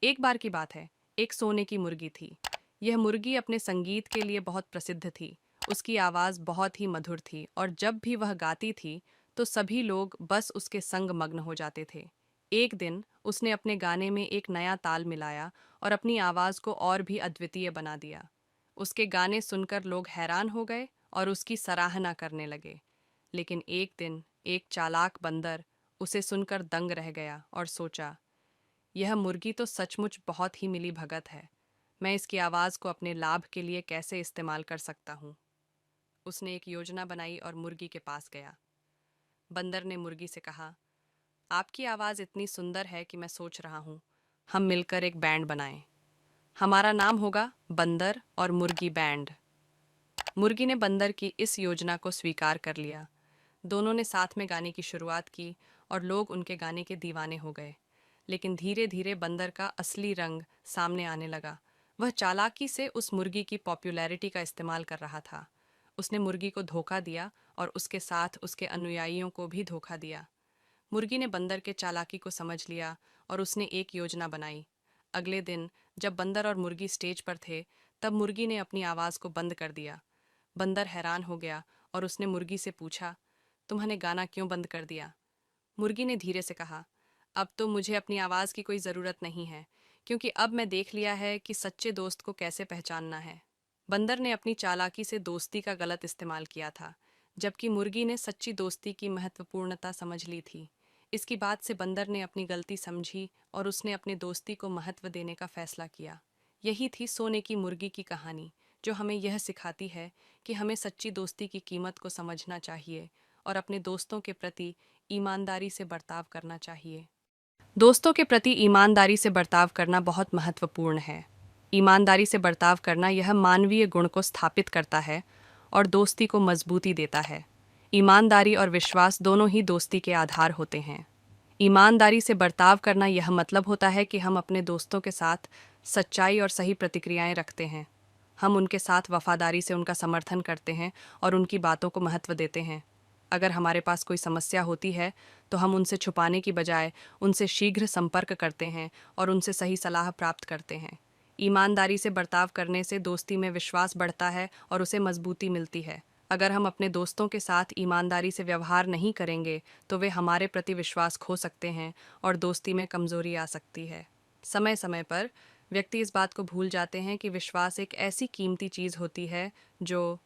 एक बार की बात है, एक सोने की मुर्गी थी। यह मुर्गी अपने संगीत के लिए बहुत प्रसिद्ध थी। उसकी आवाज़ बहुत ही मधुर थी और जब भी वह गाती थी, तो सभी लोग बस उसके संग मग्न हो जाते थे। एक दिन उसने अपने गाने में एक नया ताल मिलाया और अपनी आवाज़ को और भी अद्वितीय बना दिया। उसके गाने सुनकर लोग हैरान हो गए और उसकी सराहना करने लगे। लेकिन एक दिन एक चालाक बंदर उसे सुनकर दंग रह गया और सोचा, यह मुर्गी तो सचमुच बहुत ही मिली भगत है। मैं इसकी आवाज़ को अपने लाभ के लिए कैसे इस्तेमाल कर सकता हूँ। उसने एक योजना बनाई और मुर्गी के पास गया। बंदर ने मुर्गी से कहा, आपकी आवाज़ इतनी सुंदर है कि मैं सोच रहा हूँ हम मिलकर एक बैंड बनाएं। हमारा नाम होगा बंदर और मुर्गी बैंड। मुर्गी ने बंदर की इस योजना को स्वीकार कर लिया। दोनों ने साथ में गाने की शुरुआत की और लोग उनके गाने के दीवाने हो गए। लेकिन धीरे धीरे बंदर का असली रंग सामने आने लगा। वह चालाकी से उस मुर्गी की पॉपुलैरिटी का इस्तेमाल कर रहा था। उसने मुर्गी को धोखा दिया और उसके साथ उसके अनुयायियों को भी धोखा दिया। मुर्गी ने बंदर के चालाकी को समझ लिया और उसने एक योजना बनाई। अगले दिन जब बंदर और मुर्गी स्टेज पर थे, तब मुर्गी ने अपनी आवाज़ को बंद कर दिया। बंदर हैरान हो गया और उसने मुर्गी से पूछा, तुम्हाने गाना क्यों बंद कर दिया? मुर्गी ने धीरे से कहा, अब तो मुझे अपनी आवाज़ की कोई ज़रूरत नहीं है, क्योंकि अब मैं देख लिया है कि सच्चे दोस्त को कैसे पहचानना है। बंदर ने अपनी चालाकी से दोस्ती का गलत इस्तेमाल किया था, जबकि मुर्गी ने सच्ची दोस्ती की महत्वपूर्णता समझ ली थी। इसकी बात से बंदर ने अपनी गलती समझी और उसने अपने दोस्ती को महत्व देने का फैसला किया। यही थी सोने की मुर्गी की कहानी, जो हमें यह सिखाती है कि हमें सच्ची दोस्ती की कीमत को समझना चाहिए और अपने दोस्तों के प्रति ईमानदारी से बर्ताव करना चाहिए। दोस्तों के प्रति ईमानदारी से बर्ताव करना बहुत महत्वपूर्ण है। ईमानदारी से बर्ताव करना यह मानवीय गुण को स्थापित करता है और दोस्ती को मजबूती देता है। ईमानदारी और विश्वास दोनों ही दोस्ती के आधार होते हैं। ईमानदारी से बर्ताव करना यह मतलब होता है कि हम अपने दोस्तों के साथ सच्चाई और सही प्रतिक्रियाएं रखते हैं। हम उनके साथ वफादारी से उनका समर्थन करते हैं और उनकी बातों को महत्व देते हैं। अगर हमारे पास कोई समस्या होती है, तो हम उनसे छुपाने की बजाय उनसे शीघ्र संपर्क करते हैं और उनसे सही सलाह प्राप्त करते हैं। ईमानदारी से बर्ताव करने से दोस्ती में विश्वास बढ़ता है और उसे मजबूती मिलती है। अगर हम अपने दोस्तों के साथ ईमानदारी से व्यवहार नहीं करेंगे, तो वे हमारे प्रति विश्वास खो सकते हैं और दोस्ती में कमजोरी आ सकती है। समय समय पर व्यक्ति इस बात को भूल जाते हैं कि विश्वास एक ऐसी कीमती चीज़ होती है जो